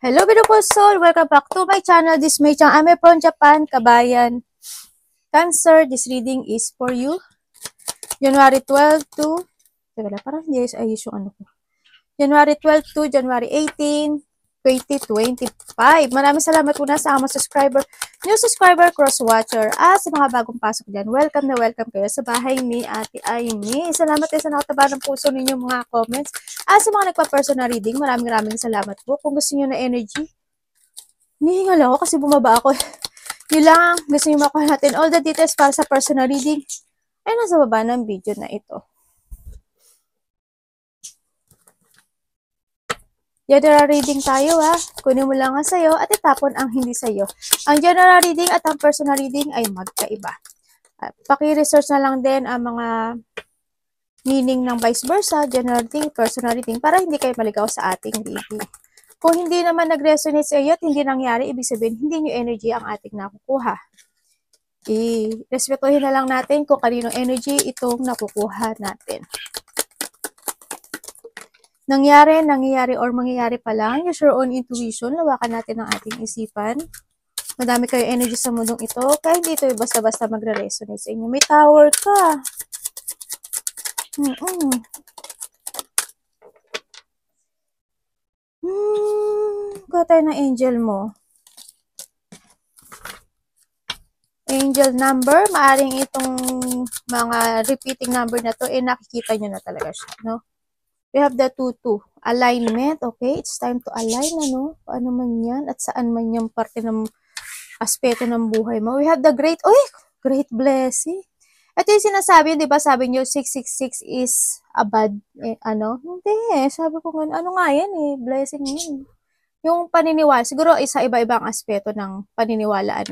Hello, beautiful soul! Welcome back to my channel. This is May Chang. I'm from Japan, Kabayan. Cancer, this reading is for you. January 12 to... Teka lang, parang hindi ayos yung ano ko. January 12 to January 18, 2025. Maraming salamat po na sa mga subscriber, new subscriber, cross-watcher, at sa mga bagong pasok dyan. Welcome na welcome kayo sa bahay ni Ate Aimee. Salamat kayo sa nakataba ng puso ninyo mga comments. At sa mga nagpa-personal reading, maraming salamat po. Kung gusto niyo na energy, nihingal ako kasi bumaba ako. Yun lang, gusto niyo makuha natin all the details para sa personal reading ay nasa baba ng video na ito. General reading tayo ha. Kunin mo lang ang sayo at itapon ang hindi sayo. Ang general reading at ang personal reading ay magkaiba. Paki-research na lang din ang mga meaning ng vice versa, general reading, personal reading, para hindi kayo maligaw sa ating reading. Kung hindi naman nag-resonate sa iyo at hindi nangyari, ibig sabihin hindi nyo energy ang ating nakukuha. I-respetuhin na lang natin kung kaninong energy itong nakukuha natin. Nangyayari or mangyayari pa lang, use your own intuition, lawakan natin ang ating isipan. Madami kayo energy sa mundong ito, kaya hindi ito basta-basta magre-resonate sa inyo. May tower ka. Kuha tayo ng angel mo. Angel number, maaring itong mga repeating number na to, nakikita nyo na talaga siya, no? We have the 2-2. Alignment, okay? It's time to align, ano? Paano man yan? At saan man yung parte ng aspeto ng buhay mo. We have the great great blessing. Ito yung sinasabi, di ba? Sabi nyo, 666 is a bad, Hindi, sabi ko nga, ano nga yan eh? Blessing yun. Yung paniniwala, siguro isa iba-ibang aspeto ng paniniwala,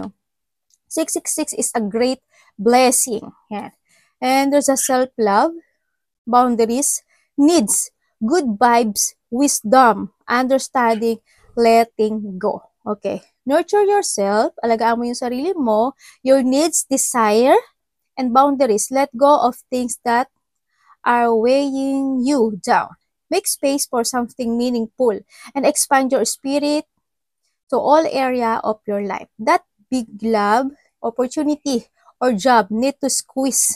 666 is a great blessing. Yan. And there's a self-love, boundaries, needs, good vibes, wisdom, understanding, letting go. Okay. Nurture yourself. Alagaan mo yung sarili mo. Your needs, desire, and boundaries. Let go of things that are weighing you down. Make space for something meaningful and expand your spirit to all area of your life. That big love, opportunity, or job need to squeeze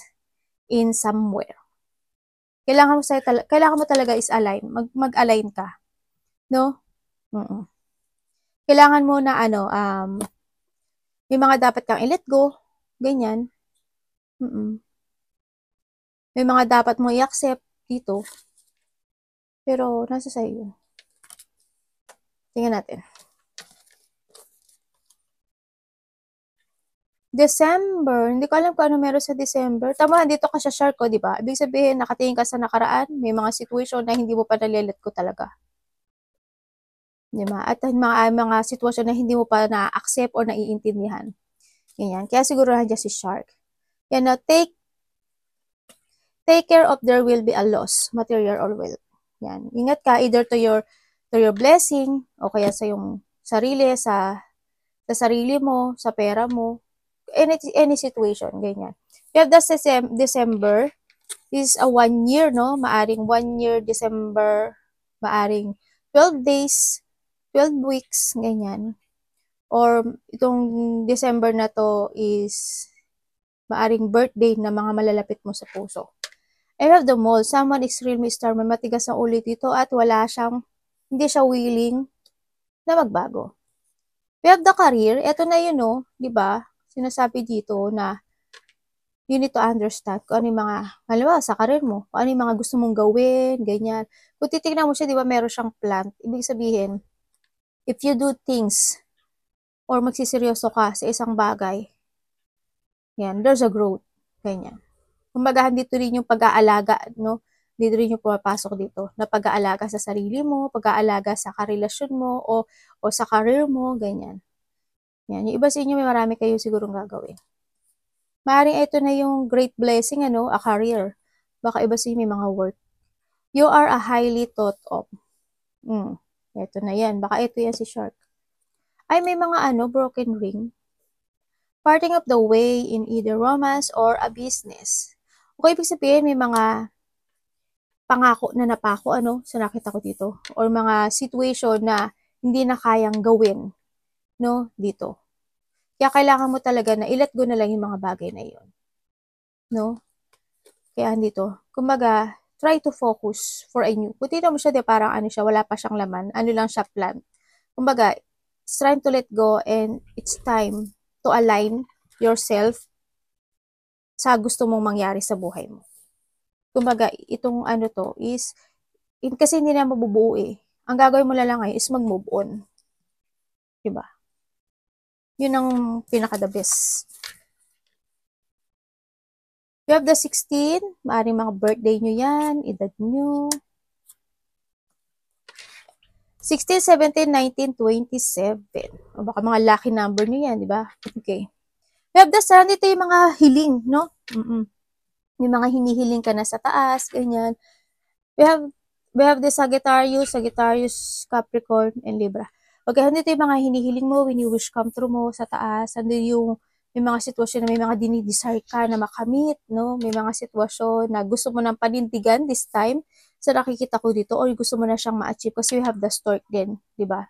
in somewhere. Kailangan mo talaga is align. Mag-align ka. No? Kailangan mo na may mga dapat kang i-let go. Ganyan. May mga dapat mo i-accept dito. Pero nasa sa'yo. Tingnan natin. December. Hindi ko alam kung ano meron sa December. Tama, dito ka sa shark ko, di ba? Ibig sabihin, nakatingin ka sa nakaraan, may mga situation na hindi mo pa nalilet ko talaga. Di ba? At mga sitwasyon na hindi mo pa na-accept or naiintindihan. Ganyan. Kaya siguro nandiyan si shark. Yan na, take care of there will be a loss, material or wealth. Yan. Ingat ka either to your blessing o kaya sa yung sarili, sa sarili mo, sa pera mo. Any situation, ganyan. You have the December, this is a 1 year, no? Maaring 1 year, December, maaring 12 days, 12 weeks, ganyan. Or itong December na to is maaring birthday na mga malalapit mo sa puso. I have the mole, someone extremely star, may matigas ang ulit dito at hindi siya willing na magbago. We have the career, eto na yun, no? Diba? Sinasabi dito na you need to understand kung ano yung mga, halimbawa sa career mo, kung ano yung mga gusto mong gawin, ganyan. Kung titignan mo siya, di ba, meron siyang plan. Ibig sabihin, if you do things or magsiseryoso ka sa isang bagay, yan, there's a growth. Ganyan. Kumbaga, dito rin yung pag-aalaga, no? Dito rin yung pumapasok dito, na pag-aalaga sa sarili mo, pag-aalaga sa karelasyon mo, o sa career mo, ganyan. Yan. Yung iba sa inyo, may marami kayo sigurong gagawin. Maaaring ito na yung great blessing, a career. Baka iba sa inyo may mga work. You are a highly thought of. Ito na yan. Baka ito yan si shark. Ay, may mga broken ring. Parting of the way in either romance or a business. Okay, ibig sabihin, may mga pangako na napako, sa nakita ko dito. Or mga situation na hindi na kayang gawin, no, dito. Kaya kailangan mo talaga na i-let go na lang yung mga bagay na yun, no? Kaya dito, kumbaga, try to focus for a new. Kung tignan mo siya, di parang ano siya, wala pa siyang laman, ano lang siya plant. Kumbaga, it's time to let go and it's time to align yourself sa gusto mong mangyari sa buhay mo. Kumbaga, itong ano to is, kasi hindi na mabubuo eh. Ang gagawin mo lang ngayon is mag-move on. Diba? Yun ang pinaka-the best. You have the 16, maaaring mga birthday nyo yan, edad nyo. 16, 17, 19, 27. O baka mga lucky number nyo yan, di ba? Okay. We have the sun, ito yung mga hiling, no? Yung mga hinihiling ka na sa taas, ganyan. We have the Sagittarius, Capricorn, and Libra. Okay, dito yung mga hinihiling mo, when you wish come true mo sa taas. Andito yung may mga sitwasyon na may mga dinidesire ka na makamit, no? May mga sitwasyon na gusto mo ng panindigan this time. So, nakikita ko dito, or gusto mo na siyang ma-achieve kasi we have the stork din, di ba?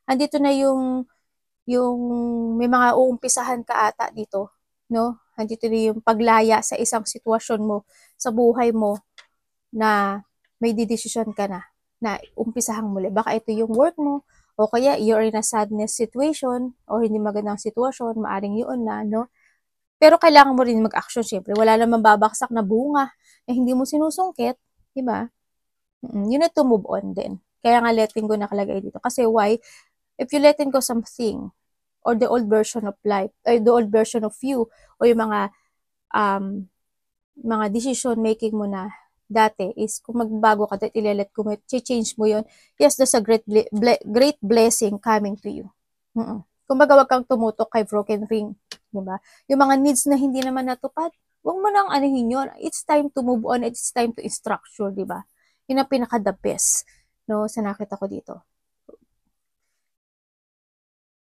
Andito na yung may mga uumpisahan ka ata dito, no? Andito na yung paglaya sa isang sitwasyon mo, sa buhay mo, na may didesisyon ka na umpisahang muli. Baka ito yung work mo, o kaya you're in a sadness situation, o hindi magandang sitwasyon, maaring yun na, no? Pero kailangan mo rin mag-action, syempre. Wala namang babaksak na bunga na hindi mo sinusungkit, di ba? You need to move on din. Kaya nga letting go nakalagay dito. Kasi why? If you letting go something, or the old version of life, or the old version of you, o yung mga decision making mo na dati is kung magbago ka at ilelet ko mo, change mo yun, yes, there's a great blessing coming to you. Kumbaga, wag kang tumutok kay broken ring, diba? Yung mga needs na hindi naman natupad, wag mo nang anuhin yun. It's time to move on, it's time to structure, diba? Yun ang pinaka-the best, no, sa nakita ko dito.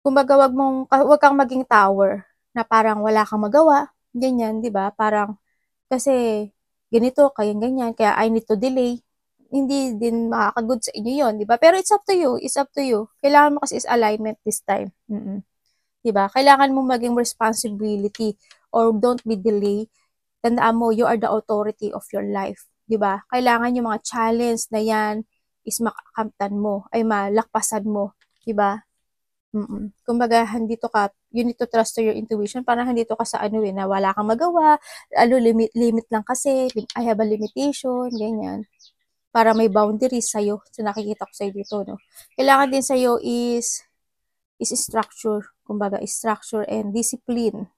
Kumbaga, wag kang maging tower na parang wala kang magawa, ganyan, diba? Parang, kasi ganito, ganyan, kaya I need to delay. Hindi din makakagood sa inyo yon, di ba? Pero it's up to you, it's up to you. Kailangan mo kasi is alignment this time. Di ba? Kailangan mo maging responsibility or don't be delay. Tandaan mo, you are the authority of your life. Di ba? Kailangan yung mga challenge na yan is makakamtan mo, ay malakpasan mo. Di ba? Kumbaga, handito ka, you need to trust to your intuition, parang handito ka sa ano na wala kang magawa, limit lang kasi, I have a limitation, ganyan. Para may boundaries sa'yo. So, nakikita ko sa'yo dito, no? Kailangan din sa'yo is structure, kumbaga, structure and discipline,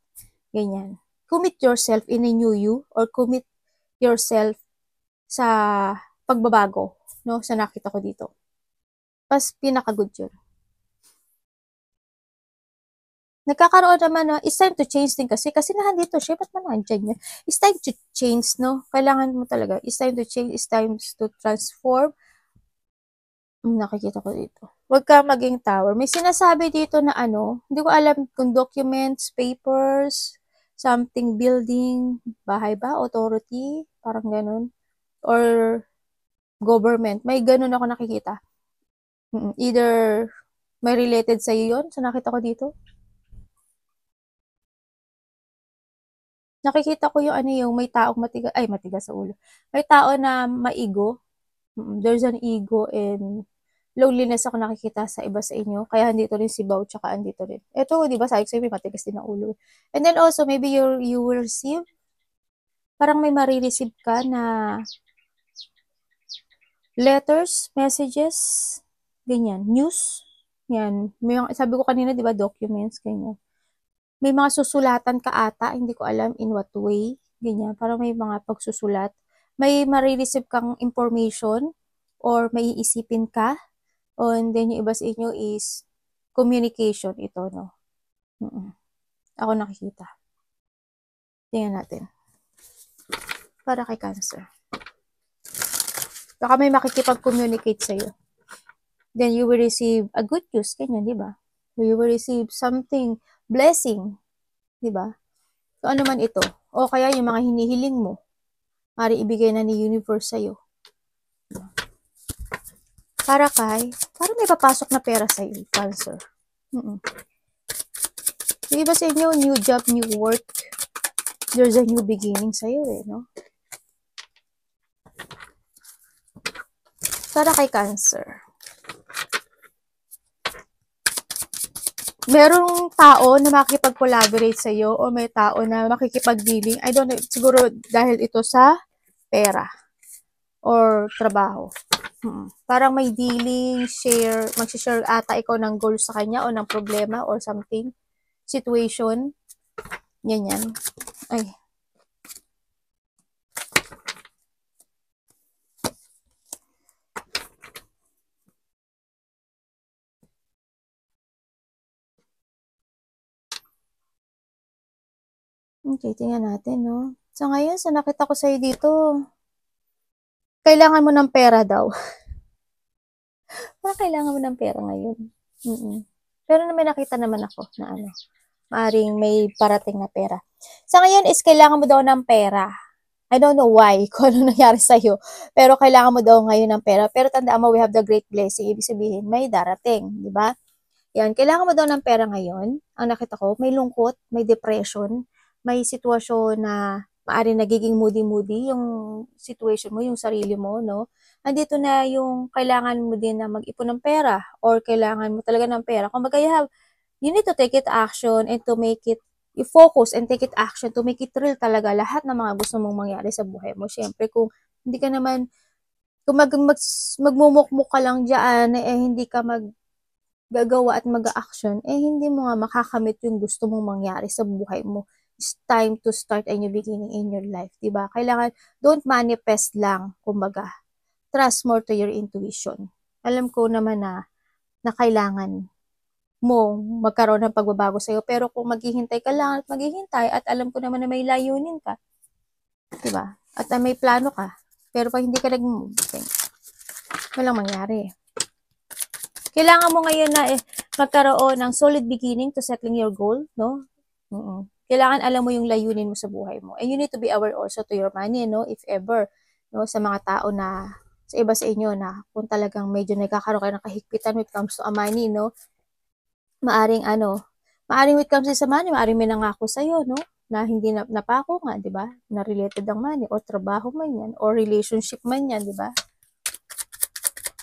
ganyan. Commit yourself in a new you, or commit yourself sa pagbabago, no? Sa nakita ko dito. Pas pinaka-good yun. Nagkakaroon naman na, it's time to change din kasi nandito siya, ba't naman dyan yan? It's time to change, no? Kailangan mo talaga. It's time to change, it's time to transform. Nakikita ko dito. Huwag ka maging tower. May sinasabi dito na ano, hindi ko alam kung documents, papers, something building, bahay ba, authority, parang ganun. Or government. May ganun ako nakikita. Either may related sa'yo yun, so nakita ko dito. Nakikita ko yung ano yung may taong matigas sa ulo. May tao na maigo. There's an ego and loneliness ako nakikita sa iba sa inyo. Kaya andito rin si Bao, tsaka andito rin. Ito, di ba, sabi ko sa'yo, may matigas din ang ulo. And then also, maybe you will receive, parang may marireceive ka na letters, messages, ganyan, news. Yan. Sabi ko kanina, di ba, documents, ganyan. May mga susulatan ka ata, hindi ko alam in what way, ganyan, parang may mga pagsusulat, may marireceive kang information, or may iisipin ka, and then yung iba sa inyo is communication ito, no? Ako nakikita. Tingnan natin. Para kay Cancer. Baka may makikipag-communicate sa'yo. Then you will receive a good news, ganyan, di ba? You will receive something, blessing, di ba? So, ano man ito. O kaya yung mga hinihiling mo, maaari ibigay na ni universe sa'yo. Parang may papasok na pera sa'yo, Cancer. Yung iba sa inyo, new job, new work. There's a new beginning sa'yo no? Para kay Cancer. Merong tao na makikipag-collaborate sa'yo o may tao na makikipag-dealing. I don't know, siguro dahil ito sa pera or trabaho. Parang may dealing, mag-share ata ikaw ng goals sa kanya o ng problema or something, situation. Yan. Ay. Okay, tingnan natin, no? So, ngayon, sa nakita ko sa'yo dito, kailangan mo ng pera daw. Parang kailangan mo ng pera ngayon. Pero may nakita naman ako na maaring may parating na pera. Sa ngayon is kailangan mo daw ng pera. I don't know why, kung ano nangyari sa'yo. Pero kailangan mo daw ngayon ng pera. Pero tandaan mo, we have the great blessing. Ibig sabihin, may darating. Di ba? Yan, kailangan mo daw ng pera ngayon. Ang nakita ko, may lungkot, may depression, may sitwasyon na maaari nagiging moody-moody yung situation mo, yung sarili mo, no? Andito na yung kailangan mo din na mag-ipon ng pera or kailangan mo talaga ng pera. Kung you need to take it action and to make it, you focus and take it action to make it real talaga lahat ng mga gusto mong mangyari sa buhay mo. Siyempre, kung hindi ka naman, kung magmumukmuk ka lang dyan, hindi ka gagawa at mag-action, hindi mo nga makakamit yung gusto mong mangyari sa buhay mo. It's time to start a new beginning in your life, diba? Kailangan, don't manifest lang, kumbaga. Trust more to your intuition. Alam ko naman na kailangan mo magkaroon ng pagbabago sa'yo, pero kung maghihintay ka lang at maghihintay, at alam ko naman na may layunin ka, diba? At may plano ka, pero pag hindi ka nag-move, walang mangyari. Kailangan mo ngayon na magkaroon ng solid beginning to settling your goal, no? Kailangan alam mo yung layunin mo sa buhay mo. And you need to be aware also to your money, no? If ever, no? Sa mga tao na, sa iba sa inyo na kung talagang medyo nagkakaroon kayo ng kahigpitan when it comes to money, no? Maaring when it comes to money, maaring may nangako sa'yo, no? Na hindi napako nga, di ba? Na related ang money, o trabaho man yan, or relationship man yan, di ba?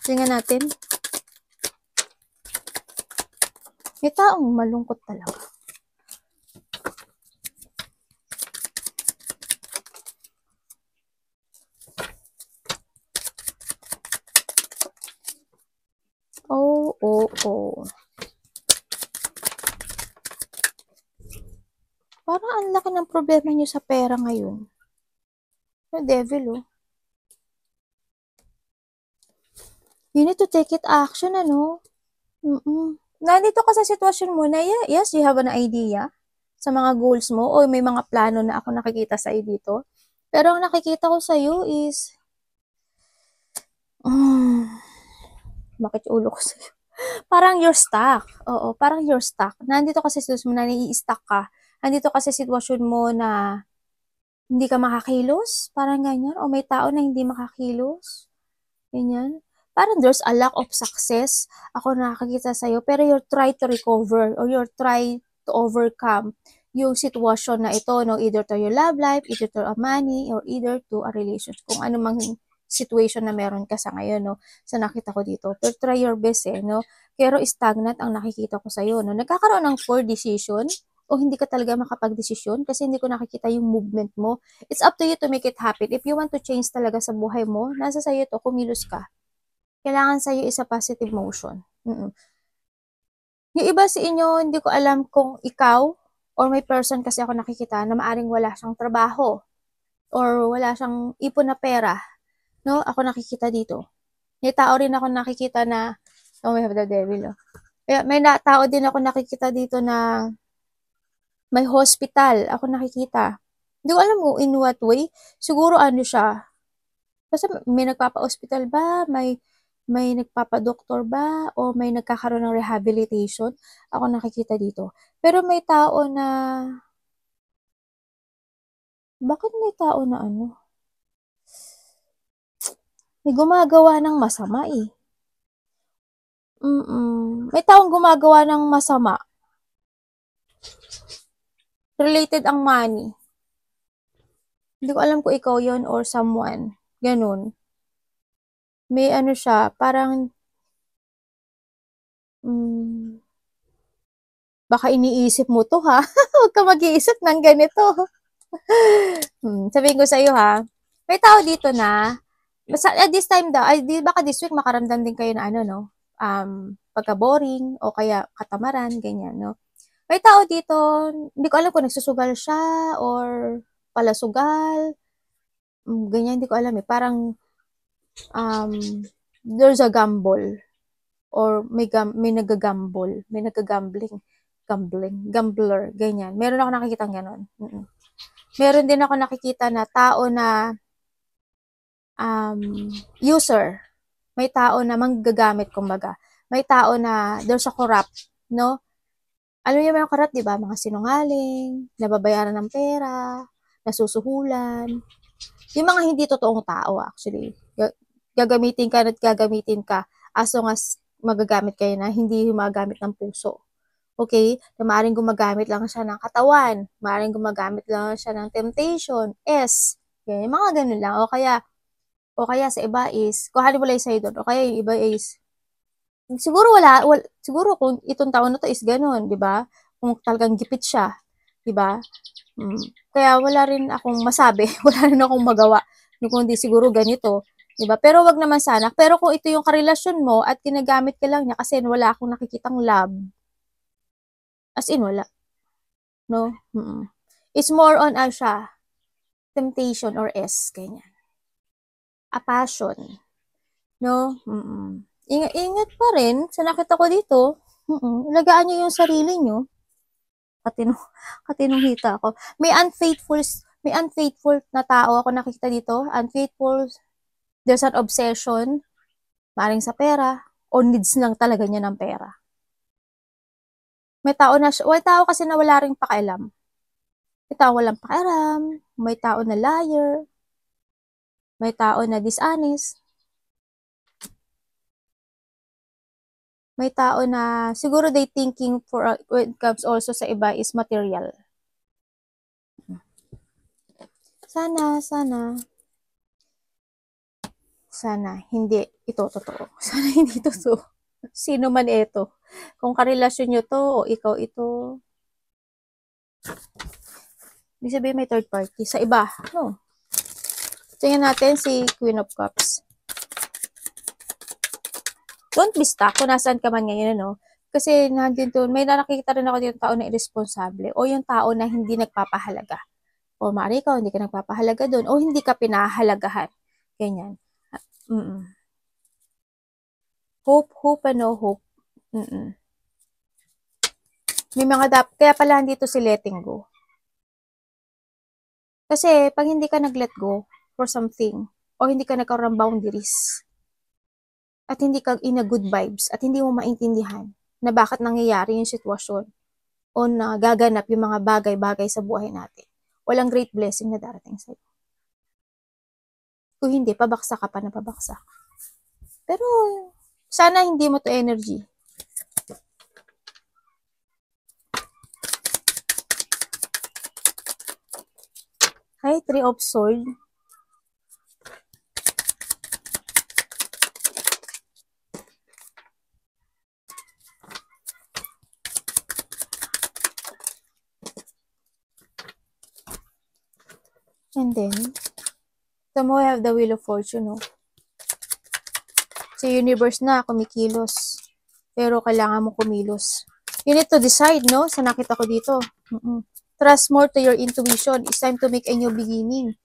Tingnan natin. May taong malungkot talaga. Oh. Parang ang laki ng problema niyo sa pera ngayon. The devil, You need to take it action, Nandito ka sa sitwasyon mo na, yes, you have an idea sa mga goals mo o may mga plano na ako nakikita sa iyo dito. Pero ang nakikita ko sa iyo is, bakit ulo ko sa'yo? Parang you're stuck. Oo, parang you're stuck. Nandito ka sa sitwasyon mo na nai-stuck ka. Nandito ka sa sitwasyon mo na hindi ka makakilos. Parang ganyan. O may tao na hindi makakilos. Ganyan. Parang there's a lack of success. Ako nakakita sa'yo. Pero you're trying to recover or you're trying to overcome yung sitwasyon na ito, no? Either to your love life, either to a money, or either to a relationship. Kung ano mang situation na meron ka sa ngayon, no? Sa nakita ko dito. Pero try your best, no? Pero stagnant ang nakikita ko sa'yo, no? Nagkakaroon ng poor decision o hindi ka talaga makapag-desisyon kasi hindi ko nakikita yung movement mo. It's up to you to make it happen. If you want to change talaga sa buhay mo, nasa sa'yo to, kumilos ka. Kailangan sa'yo is a positive motion. Yung iba sa inyo, hindi ko alam kung ikaw or may person kasi ako nakikita na maaring wala siyang trabaho or wala siyang ipon na pera. No, ako nakikita dito. May tao rin ako nakikita na, we have the devil. May tao din ako nakikita dito na may hospital. Ako nakikita. Hindi ko alam kung in what way. Siguro siya. Kasi may nagpapa-hospital ba? May nagpapa-doktor ba? O may nagkakaroon ng rehabilitation? Ako nakikita dito. Pero may tao na, bakit may tao na may gumagawa ng masama May taong gumagawa ng masama. Related ang money. Hindi ko alam kung ikaw yon or someone. Ganun. May ano siya, parang baka iniisip mo to ha. Huwag ka mag-iisip ng ganito. Sabihin ko sa iyo ha. May tao dito na at this time daw, baka this week makaramdam din kayo na ano, no? Pagka-boring o kaya katamaran, ganyan, no? May tao dito, hindi ko alam kung nagsusugal siya or palasugal. Ganyan, hindi ko alam eh. Parang, there's a gamble or may nagagamble, may nagagambling, gambler, ganyan. Meron ako nakikita ganon. Meron din ako nakikita na tao na user. May tao na manggagamit, kumbaga. May tao na there's a corrupt, no? Alam niyo yung corrupt, di ba? Mga sinungaling, nababayaran ng pera, nasusuhulan. Yung mga hindi totoong tao, actually. Gagamitin ka at gagamitin ka as long as magagamit kayo na hindi gumagamit ng puso. Okay? Na maaaring gumagamit lang siya ng katawan. Maaaring gumagamit lang siya ng temptation. Okay? Mga ganun lang. O kaya sa iba is, kung haliwalay sa'yo doon, o kaya yung iba is, siguro siguro kung itong taon na to is ganun, di ba? Kung talagang gipit siya, di ba? Kaya wala rin akong masabi, wala rin akong magawa. Kung hindi siguro ganito, di ba? Pero wag naman sana. Pero kung ito yung karelasyon mo at ginagamit ka lang niya kasi wala akong nakikitang love, as in wala. No? It's more on siya, temptation or ganyan. A passion. No? Ingat pa rin sa nakita ko dito. Ilagaan niyo yung sarili niyo. Katinong hita ako. May unfaithful na tao ako nakikita dito. Unfaithful, there's an obsession, maring sa pera, o needs lang talaga niya ng pera. May tao kasi na wala ring pakialam. May tao walang pakialam, may tao na liar, may tao na dishonest, may tao na siguro they thinking for when it comes also sa iba is material. Sana hindi ito totoo. Sana hindi totoo. Sino man ito. Kung karelasyon nyo to o ikaw ito. Ibig sabihin may third party. Sa iba. No. Tingnan natin si Queen of Cups. Don't be stuck kung nasaan ka man ngayon, no? Kasi nandun doon, may nakikita rin ako yung tao na irresponsable o yung tao na hindi nagpapahalaga. O maaari ikaw, hindi ka nagpapahalaga doon o hindi ka pinahalagahan. Ganyan. Hope and no hope. May mga kaya pala dito si letting go. Kasi pag hindi ka nag-let go for something o hindi ka nagkaroon ng boundaries at hindi ka in a good vibes at hindi mo maintindihan na bakit nangyayari yung sitwasyon o na gaganap yung mga bagay-bagay sa buhay natin, walang great blessing na darating sa'yo. Kung hindi, pabaksak ka pa na pabaksak. Pero sana hindi mo to energy. Okay, 3 of Swords. And then, mo have the Wheel of Fortune, no? Sa universe na, kumikilos. Pero kailangan mo kumilos. You need to decide, no? Sa nakita ko dito. Trust more to your intuition. It's time to make a new beginning.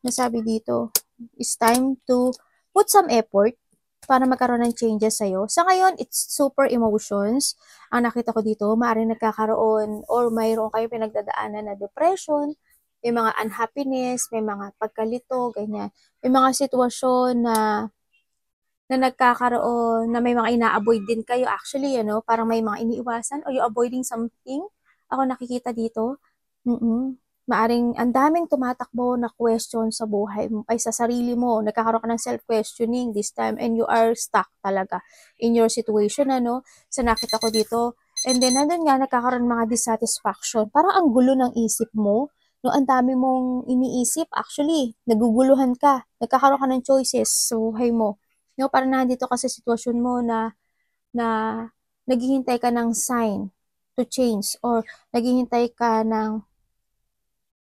Nasabi dito. It's time to put some effort para magkaroon ng changes sa'yo. Sa ngayon, it's super emotions. Ang nakita ko dito, maaaring nagkakaroon or mayroon kayo pinagdadaanan na depression, may mga unhappiness, may mga pagkalito, ganyan. May mga sitwasyon na nagkakaroon, na may mga ina-avoid din kayo. Actually, parang may mga iniiwasan or you avoiding something. Ako nakikita dito. Maaring ang daming tumatakbo na question sa buhay mo, ay sa sarili mo. Nagkakaroon ka ng self-questioning this time and you are stuck talaga in your situation, ano? Sa nakita ko dito. And then, nandun nga, nagkakaroon mga dissatisfaction. Parang ang gulo ng isip mo. No, ang dami mong iniisip. Actually, naguguluhan ka. Nagkakaroon ka ng choices sa buhay mo. No, parang nandito ka sa sitwasyon mo na naghihintay ka ng sign to change or naghihintay ka ng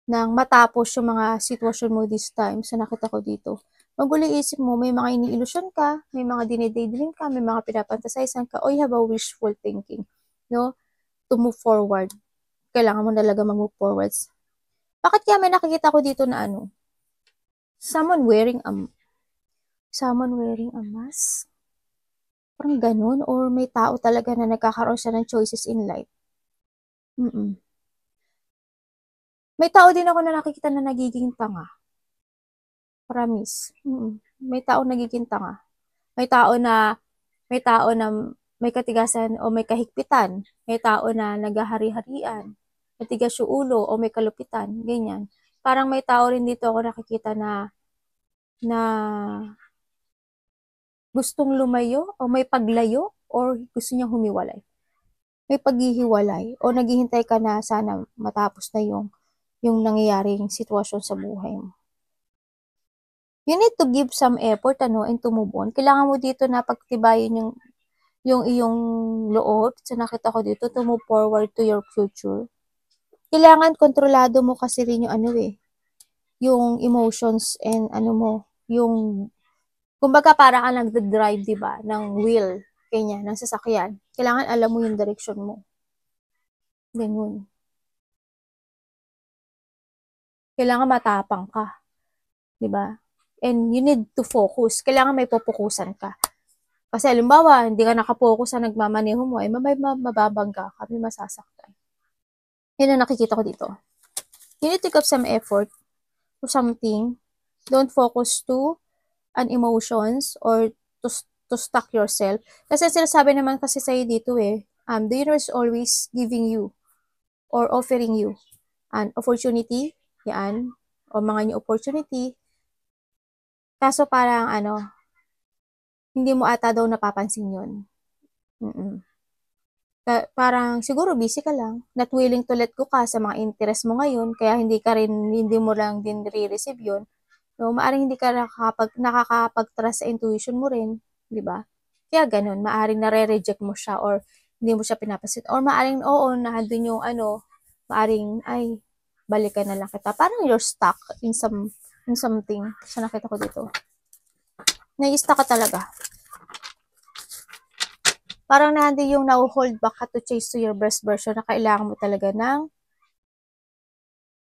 matapos yung mga sitwasyon mo this time sa nakita ko dito. Magulo isip mo, may mga iniilusyon ka, may mga dinidaydream ka, may mga pinapantasize ka, or you have a wishful thinking, no? To move forward. Kailangan mo talaga mag-move forwards. Bakit kaya may nakikita ko dito na ano? Someone wearing a mask? Parang ganun, or may tao talaga na nagkakaroon siya ng choices in life. May tao din ako na nakikita na nagiging tanga. Promise. May tao nagiging tanga. May tao na may katigasan o may kahigpitan. May tao na naghahari-harian. Matigas yung ulo o may kalupitan. Ganyan. Parang may tao rin dito ako nakikita na gustong lumayo o may paglayo or gusto niyang humiwalay. May paghihiwalay o naghihintay ka na sana matapos na yung nangyayaring sitwasyon sa buhay mo. You need to give some effort, and to move on. Kailangan mo dito na pagtibayin yung iyong loob. So, nakita ko dito, to move forward to your future. Kailangan kontrolado mo kasi rin yung emotions and kumbaga para ka nagda-drive, diba, ng wheel, ng sasakyan. Kailangan alam mo yung direction mo. Ganun. Kailangan matapang ka. Diba? And you need to focus. Kailangan may pupukusan ka. Kasi halimbawa, hindi ka nakapokus sa nagmamaneho mo, may mababangga ka, may masasaktan. Yun ang nakikita ko dito. You need to give some effort to something. Don't focus to an emotions or to stuck yourself. Kasi sinasabi naman kasi sa'yo dito the universe is always giving you or offering you an opportunity, o mga new opportunity. Kaso parang hindi mo ata daw napapansin yun. Parang siguro busy ka lang, not willing to let go ka sa mga interest mo ngayon, kaya hindi mo lang din re-receive yun. No, maaring hindi ka nakakapag-trust sa intuition mo rin, di ba? Kaya ganun, maaring nare-reject mo siya or hindi mo siya pinapansin. Or maaring nandun yung maaring balikan na lang kita. Parang you're stuck in something. So, nakita ko dito. Nai-stuck ka talaga. Parang nandun yung na-hold back ka to chase to your best version na kailangan mo talaga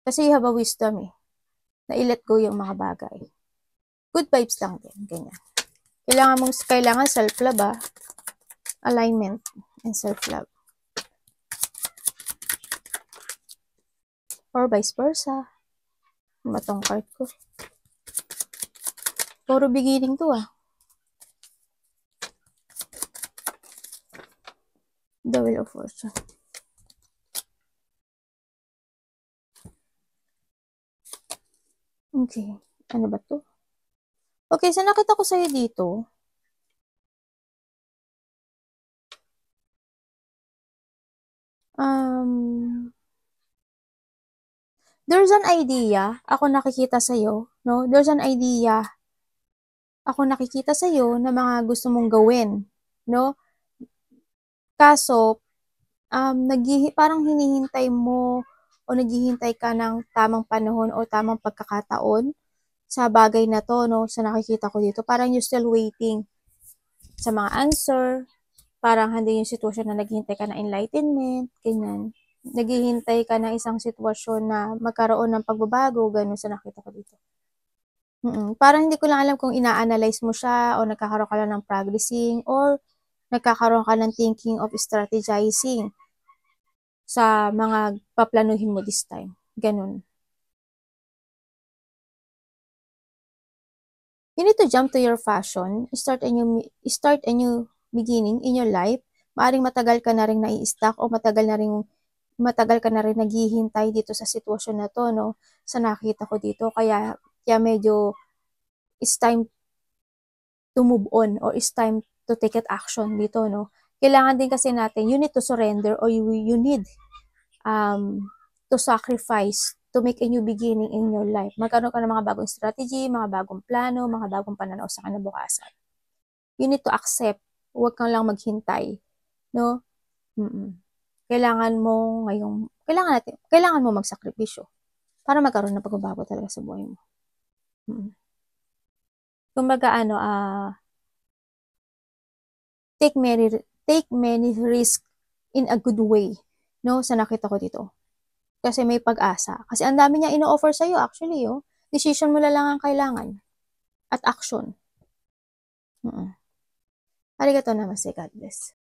kasi you have a wisdom na i-let go yung mga bagay. Good vibes lang din, ganyan. Kailangan self-love, alignment and self-love. Or vice versa. Matong card ko. Puro beginning to The Wheel of Fortune. Okay. Ano ba to? Okay, so nakita ko sa'yo dito. There's an idea ako nakikita sa'yo, no? There's an idea ako nakikita sa'yo na mga gusto mong gawin, no? Kaso, parang hinihintay mo o naghihintay ka ng tamang panahon o tamang pagkakataon sa bagay na to, no? Sa nakikita ko dito, parang you're still waiting sa mga answer, parang hindi yung sitwasyon na naghihintay ka ng enlightenment, ganyan. Naghihintay ka ng isang sitwasyon na magkaroon ng pagbabago, ganun sa nakita ko dito. Parang hindi ko lang alam kung ina-analyze mo siya o nagkakaroon ka lang ng practicing or nagkakaroon ka ng thinking of strategizing sa mga paplanuhin mo this time. Ganun. You need to jump to your fashion, start a new beginning in your life. Maaring matagal ka na rin nai-stuck o matagal na rin matagal ka na rin naghihintay dito sa sitwasyon na 'to 'no, sa nakita ko dito kaya medyo it's time to move on or it's time to take it action dito 'no. Kailangan din kasi natin you need to surrender or you need, to sacrifice to make a new beginning in your life. Magkaroon ka ng mga bagong strategy, mga bagong plano, mga bagong pananaw sa kinabukasan. You need to accept, huwag kang lang maghintay 'no. Kailangan mo magsakripisyo para magkaroon ng pagbabago talaga sa buhay mo. Kumbaga ano, take many risk in a good way 'no, sa nakita ko dito. Kasi may pag-asa. Kasi ang dami niyang ino-offer sa'yo actually, decision mo na lang ang kailangan at action. Arigatou namaste, God bless.